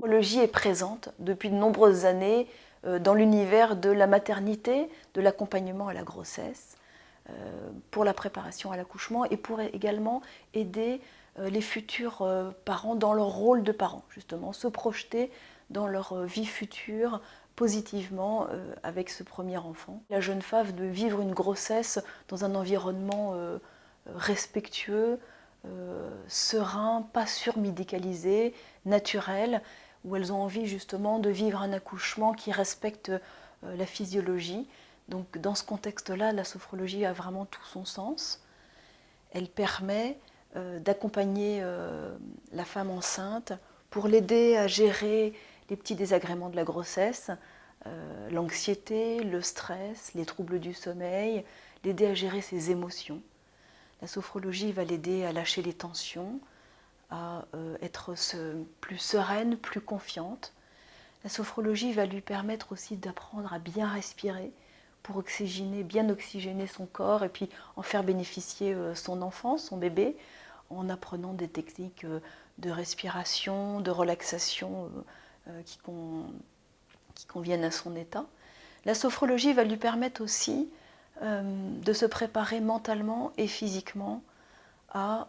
L'astrologie est présente depuis de nombreuses années dans l'univers de la maternité, de l'accompagnement à la grossesse, pour la préparation à l'accouchement et pour également aider les futurs parents dans leur rôle de parents, justement, se projeter dans leur vie future positivement avec ce premier enfant. La jeune femme de vivre une grossesse dans un environnement respectueux, serein, pas surmédicalisé, naturel, où elles ont envie justement de vivre un accouchement qui respecte la physiologie. Donc dans ce contexte-là, la sophrologie a vraiment tout son sens. Elle permet d'accompagner la femme enceinte pour l'aider à gérer les petits désagréments de la grossesse, l'anxiété, le stress, les troubles du sommeil, l'aider à gérer ses émotions. La sophrologie va l'aider à lâcher les tensions, à être plus sereine, plus confiante. La sophrologie va lui permettre aussi d'apprendre à bien respirer pour bien oxygéner son corps et puis en faire bénéficier son enfant, son bébé, en apprenant des techniques de respiration, de relaxation qui conviennent à son état. La sophrologie va lui permettre aussi de se préparer mentalement et physiquement à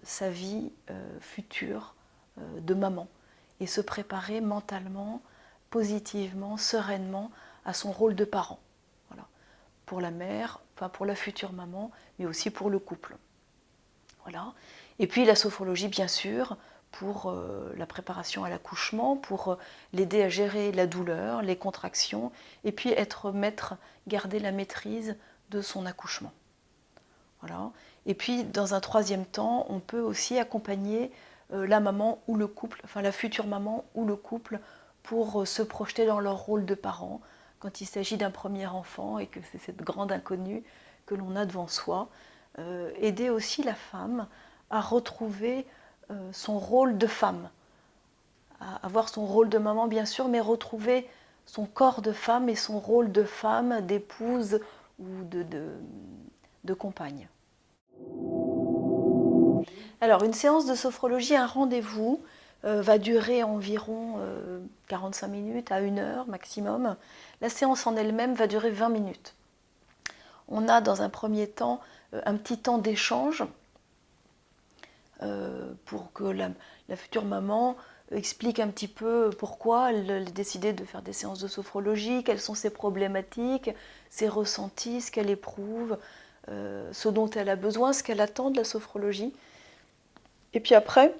sa vie future de maman et se préparer mentalement, positivement, sereinement à son rôle de parent. Voilà. Pour la mère, enfin pour la future maman, mais aussi pour le couple. Voilà. Et puis la sophrologie, bien sûr, pour la préparation à l'accouchement, pour l'aider à gérer la douleur, les contractions, et puis être maître, garder la maîtrise de son accouchement. Voilà. Et puis, dans un troisième temps, on peut aussi accompagner la maman ou le couple, enfin la future maman ou le couple, pour se projeter dans leur rôle de parent, quand il s'agit d'un premier enfant et que c'est cette grande inconnue que l'on a devant soi. Aider aussi la femme à retrouver son rôle de femme, à avoir son rôle de maman bien sûr, mais retrouver son corps de femme et son rôle de femme, d'épouse ou de compagne. Alors une séance de sophrologie, un rendez-vous, va durer environ 45 minutes à 1 heure maximum. La séance en elle-même va durer 20 minutes. On a dans un premier temps un petit temps d'échange pour que la future maman explique un petit peu pourquoi elle a décidé de faire des séances de sophrologie, quelles sont ses problématiques, ses ressentis, ce qu'elle éprouve, ce dont elle a besoin, ce qu'elle attend de la sophrologie. Et puis après,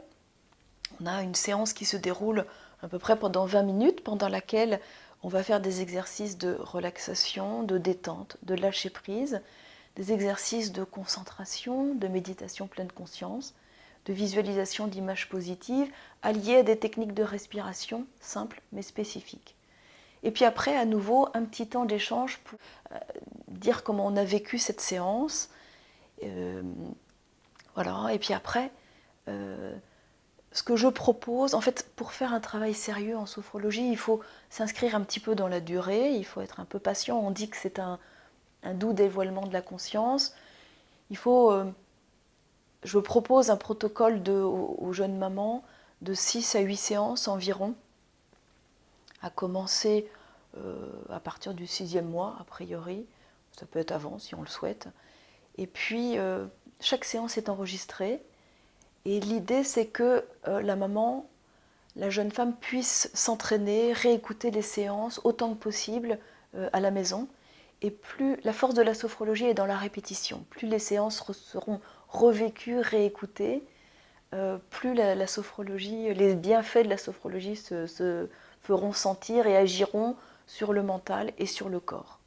on a une séance qui se déroule à peu près pendant 20 minutes, pendant laquelle on va faire des exercices de relaxation, de détente, de lâcher prise, des exercices de concentration, de méditation pleine conscience, de visualisation d'images positives, alliées à des techniques de respiration simples mais spécifiques. Et puis après, à nouveau, un petit temps d'échange pour dire comment on a vécu cette séance. Voilà. Et puis après, ce que je propose, en fait, pour faire un travail sérieux en sophrologie, il faut s'inscrire un petit peu dans la durée, il faut être un peu patient. On dit que c'est un doux dévoilement de la conscience. Je propose un protocole aux jeunes mamans de 6 à 8 séances environ, à commencer à partir du 6e mois, a priori. Ça peut être avant si on le souhaite. Et puis, chaque séance est enregistrée. Et l'idée, c'est que la maman, la jeune femme, puisse s'entraîner, réécouter les séances autant que possible à la maison. Et plus la force de la sophrologie est dans la répétition, plus les séances seront revécues, réécoutées, plus la sophrologie, les bienfaits de la sophrologie se feront sentir et agiront sur le mental et sur le corps.